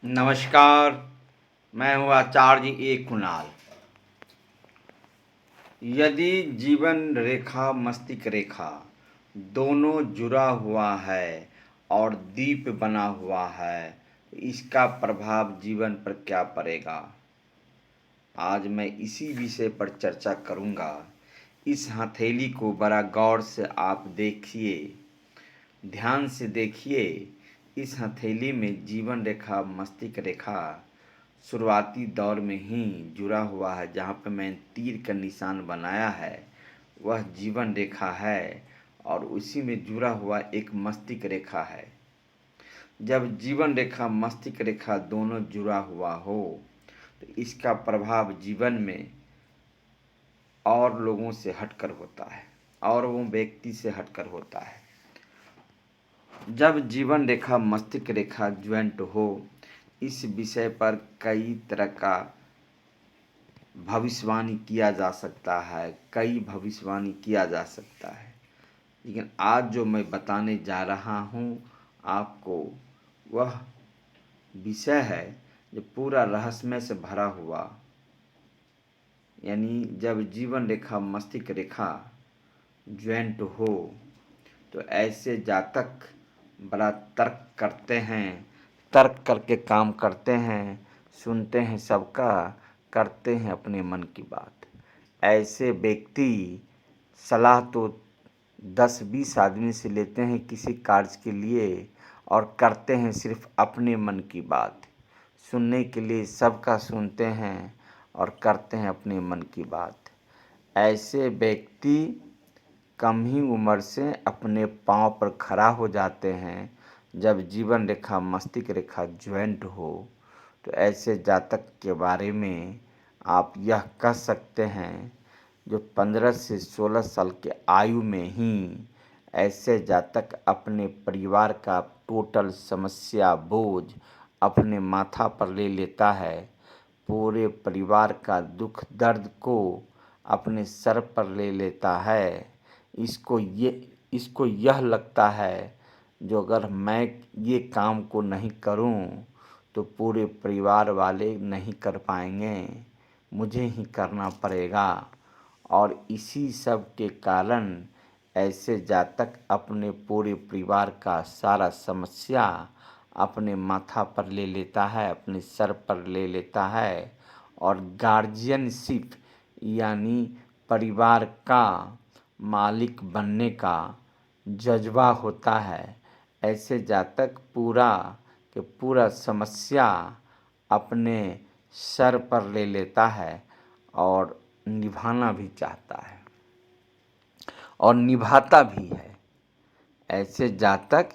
नमस्कार। मैं हूँ आचार्य ए कुणाल। यदि जीवन रेखा मस्तिष्क रेखा दोनों जुड़ा हुआ है और दीप बना हुआ है तो इसका प्रभाव जीवन पर क्या पड़ेगा, आज मैं इसी विषय पर चर्चा करूँगा। इस हथेली को बड़ा गौर से आप देखिए, ध्यान से देखिए। इस हथेली में जीवन रेखा मस्तिष्क रेखा शुरुआती दौर में ही जुड़ा हुआ है। जहाँ पे मैं तीर का निशान बनाया है वह जीवन रेखा है और उसी में जुड़ा हुआ एक मस्तिष्क रेखा है। जब जीवन रेखा मस्तिष्क रेखा दोनों जुड़ा हुआ हो तो इसका प्रभाव जीवन में और लोगों से हटकर होता है और वो व्यक्ति से हटकर होता है। जब जीवन रेखा मस्तिष्क रेखा ज्वाइंट हो, इस विषय पर कई तरह का भविष्यवाणी किया जा सकता है, कई भविष्यवाणी किया जा सकता है। लेकिन आज जो मैं बताने जा रहा हूँ आपको, वह विषय है जो पूरा रहस्यमय से भरा हुआ। यानी जब जीवन रेखा मस्तिष्क रेखा ज्वाइंट हो तो ऐसे जातक बड़ा तर्क करते हैं, तर्क करके काम करते हैं, सुनते हैं सबका, करते हैं अपने मन की बात। ऐसे व्यक्ति सलाह तो 10-20 आदमी से लेते हैं किसी कार्य के लिए और करते हैं सिर्फ अपने मन की बात। सुनने के लिए सबका सुनते हैं और करते हैं अपने मन की बात। ऐसे व्यक्ति कम ही उम्र से अपने पाँव पर खड़ा हो जाते हैं। जब जीवन रेखा मस्तिष्क रेखा ज्वाइंट हो तो ऐसे जातक के बारे में आप यह कह सकते हैं जो 15 से 16 साल के आयु में ही ऐसे जातक अपने परिवार का टोटल समस्या बोझ अपने माथा पर ले लेता है। पूरे परिवार का दुख दर्द को अपने सर पर ले लेता है। इसको यह लगता है जो अगर मैं ये काम को नहीं करूं तो पूरे परिवार वाले नहीं कर पाएंगे, मुझे ही करना पड़ेगा। और इसी सब के कारण ऐसे जातक अपने पूरे परिवार का सारा समस्या अपने माथा पर ले लेता है, अपने सर पर ले लेता है। और गार्जियनशिप यानी परिवार का मालिक बनने का जज्बा होता है। ऐसे जातक पूरा के पूरा समस्या अपने सर पर ले लेता है और निभाना भी चाहता है और निभाता भी है। ऐसे जातक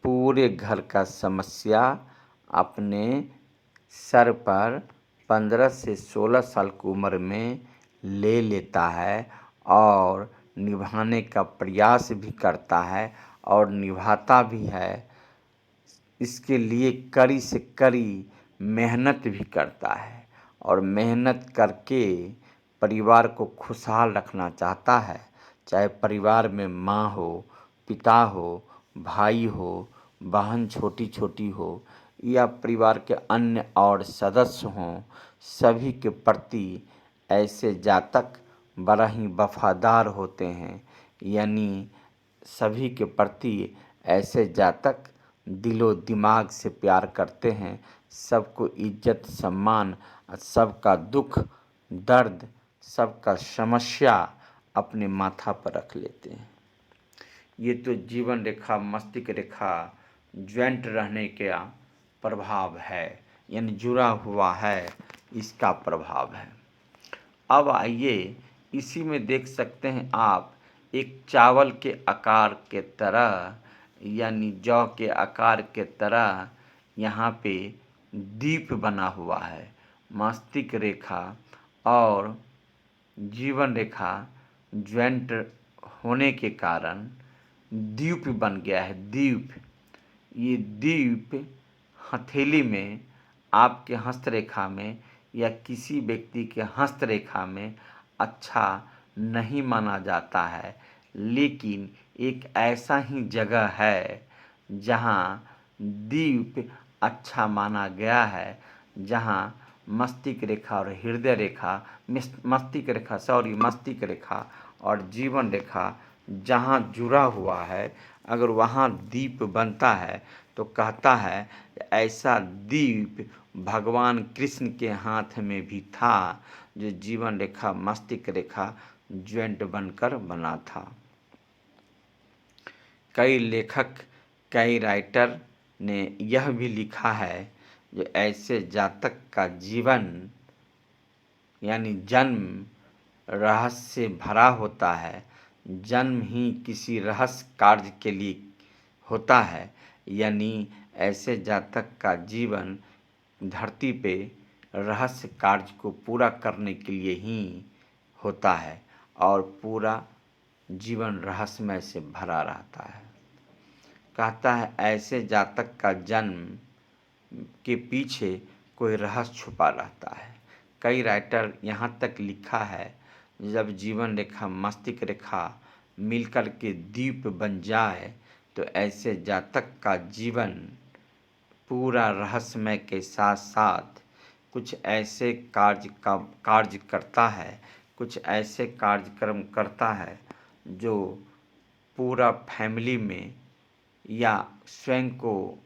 पूरे घर का समस्या अपने सर पर 15 से 16 साल की उम्र में ले लेता है और निभाने का प्रयास भी करता है और निभाता भी है। इसके लिए कड़ी से कड़ी मेहनत भी करता है और मेहनत करके परिवार को खुशहाल रखना चाहता है। चाहे परिवार में माँ हो, पिता हो, भाई हो, बहन छोटी छोटी हो या परिवार के अन्य और सदस्य हों, सभी के प्रति ऐसे जातक बड़ा ही वफादार होते हैं। यानी सभी के प्रति ऐसे जातक दिलो दिमाग से प्यार करते हैं, सबको इज्जत सम्मान, सबका दुख दर्द, सबका समस्या अपने माथा पर रख लेते हैं। ये तो जीवन रेखा मस्तिष्क रेखा ज्वाइंट रहने का प्रभाव है, यानी जुड़ा हुआ है, इसका प्रभाव है। अब आइए इसी में देख सकते हैं आप एक चावल के आकार के तरह यानी जौ के आकार के तरह यहाँ पे दीप बना हुआ है। मस्तिष्क रेखा और जीवन रेखा ज्वाइंट होने के कारण द्वीप बन गया है। द्वीप, ये द्वीप हथेली में आपके हस्तरेखा में या किसी व्यक्ति के हस्तरेखा में अच्छा नहीं माना जाता है, लेकिन एक ऐसा ही जगह है जहाँ द्वीप अच्छा माना गया है, जहाँ मस्तिष्क रेखा और हृदय रेखा, मस्तिष्क रेखा और जीवन रेखा जहाँ जुड़ा हुआ है, अगर वहाँ दीप बनता है तो कहता है ऐसा दीप भगवान कृष्ण के हाथ में भी था, जो जीवन रेखा मस्तिष्क रेखा ज्वाइंट बनकर बना था। कई लेखक, कई राइटर ने यह भी लिखा है, जो ऐसे जातक का जीवन यानी जन्म रहस्य से भरा होता है। जन्म ही किसी रहस्य कार्य के लिए होता है, यानी ऐसे जातक का जीवन धरती पे रहस्य कार्य को पूरा करने के लिए ही होता है और पूरा जीवन रहस्यमय से भरा रहता है। कहता है ऐसे जातक का जन्म के पीछे कोई रहस्य छुपा रहता है। कई राइटर यहाँ तक लिखा है, जब जीवन रेखा मस्तिष्क रेखा मिलकर के दीप बन जाए तो ऐसे जातक का जीवन पूरा रहस्यमय के साथ साथ कुछ ऐसे कार्य करता है, कुछ ऐसे कार्यक्रम करता है जो पूरा फैमिली में या स्वयं को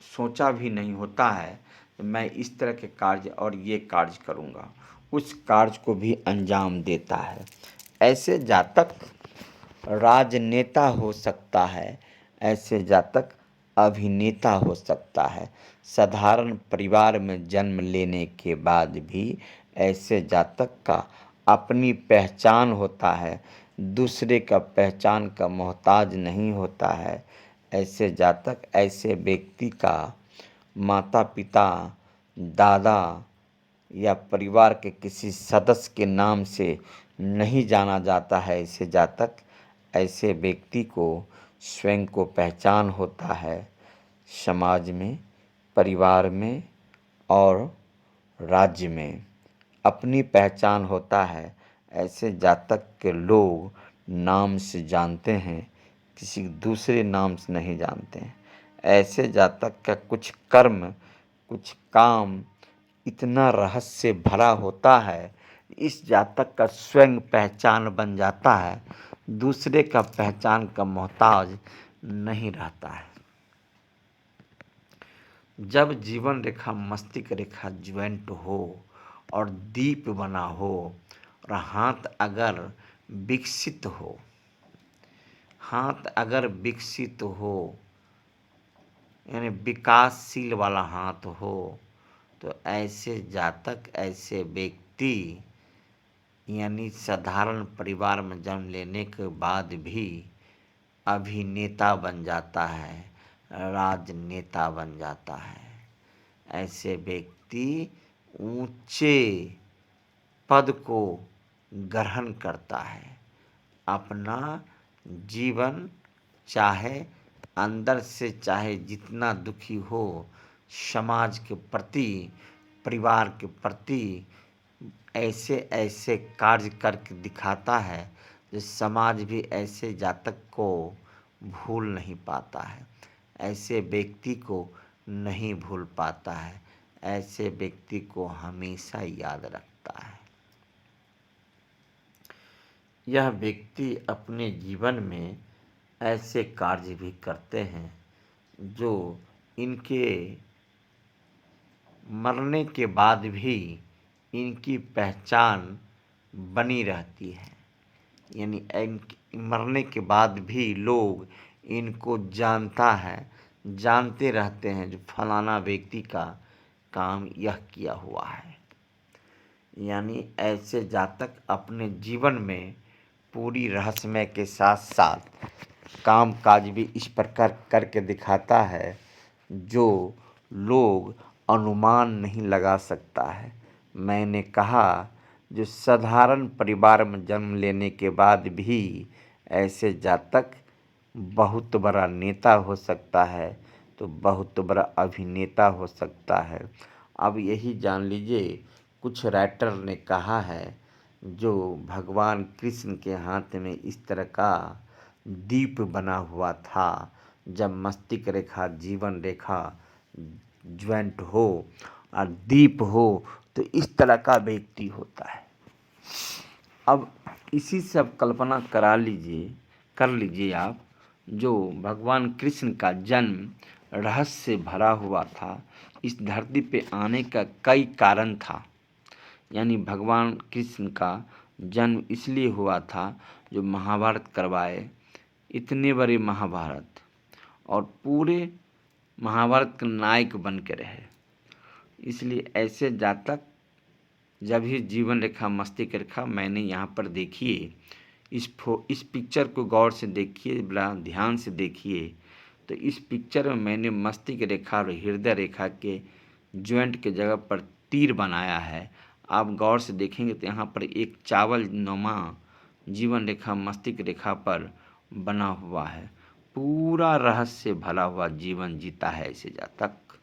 सोचा भी नहीं होता है, मैं इस तरह के कार्य और ये कार्य करूँगा, उस कार्य को भी अंजाम देता है। ऐसे जातक राजनेता हो सकता है, ऐसे जातक अभिनेता हो सकता है। साधारण परिवार में जन्म लेने के बाद भी ऐसे जातक का अपनी पहचान होता है, दूसरे का पहचान का मोहताज नहीं होता है। ऐसे जातक, ऐसे व्यक्ति का माता पिता, दादा या परिवार के किसी सदस्य के नाम से नहीं जाना जाता है। ऐसे जातक, ऐसे व्यक्ति को स्वयं को पहचान होता है, समाज में, परिवार में और राज्य में अपनी पहचान होता है। ऐसे जातक के लोग नाम से जानते हैं, किसी दूसरे नाम से नहीं जानते हैं। ऐसे जातक का कुछ कर्म, कुछ काम इतना रहस्य से भरा होता है, इस जातक का स्वयं पहचान बन जाता है, दूसरे का पहचान का मोहताज नहीं रहता है। जब जीवन रेखा मस्तिष्क रेखा ज्वाइंट हो और दीप बना हो और हाथ अगर विकसित हो, यानी विकासशील वाला हाथ हो, तो ऐसे जातक, ऐसे व्यक्ति यानी साधारण परिवार में जन्म लेने के बाद भी अभिनेता बन जाता है, राजनेता बन जाता है। ऐसे व्यक्ति ऊंचे पद को ग्रहण करता है। अपना जीवन चाहे अंदर से चाहे जितना दुखी हो, समाज के प्रति, परिवार के प्रति ऐसे ऐसे कार्य करके दिखाता है, जो समाज भी ऐसे जातक को भूल नहीं पाता है, ऐसे व्यक्ति को नहीं भूल पाता है, ऐसे व्यक्ति को हमेशा याद रखता है। यह व्यक्ति अपने जीवन में ऐसे कार्य भी करते हैं जो इनके मरने के बाद भी इनकी पहचान बनी रहती है, यानी मरने के बाद भी लोग इनको जानते रहते हैं, जो फलाना व्यक्ति का काम यह किया हुआ है। यानी ऐसे जातक अपने जीवन में पूरी रहस्यमय के साथ साथ काम काज भी इस प्रकार करके दिखाता है, जो लोग अनुमान नहीं लगा सकता है। मैंने कहा, जो साधारण परिवार में जन्म लेने के बाद भी ऐसे जातक बहुत बड़ा नेता हो सकता है, तो बहुत बड़ा अभिनेता हो सकता है। अब यही जान लीजिए, कुछ राइटर ने कहा है, जो भगवान कृष्ण के हाथ में इस तरह का दीप बना हुआ था, जब मस्तिष्क रेखा जीवन रेखा ज्वाइंट हो और दीप हो तो इस तरह का व्यक्ति होता है। अब इसी से आप कल्पना कर लीजिए आप, जो भगवान कृष्ण का जन्म रहस्य से भरा हुआ था। इस धरती पे आने का कई कारण था, यानी भगवान कृष्ण का जन्म इसलिए हुआ था जो महाभारत करवाए, इतने बड़े महाभारत, और पूरे महाभारत का नायक बन के रहे। इसलिए ऐसे जातक जब ही जीवन रेखा मस्तिष्क रेखा मैंने यहाँ पर देखिए, इस पिक्चर को गौर से देखिए, बड़ा ध्यान से देखिए। तो इस पिक्चर में मैंने मस्तिष्क रेखा और हृदय रेखा के जॉइंट के जगह पर तीर बनाया है। आप गौर से देखेंगे तो यहाँ पर एक चावल नुमा जीवन रेखा मस्तिष्क रेखा पर बना हुआ है। पूरा रहस्य भरा हुआ जीवन जीता है ऐसे जातक।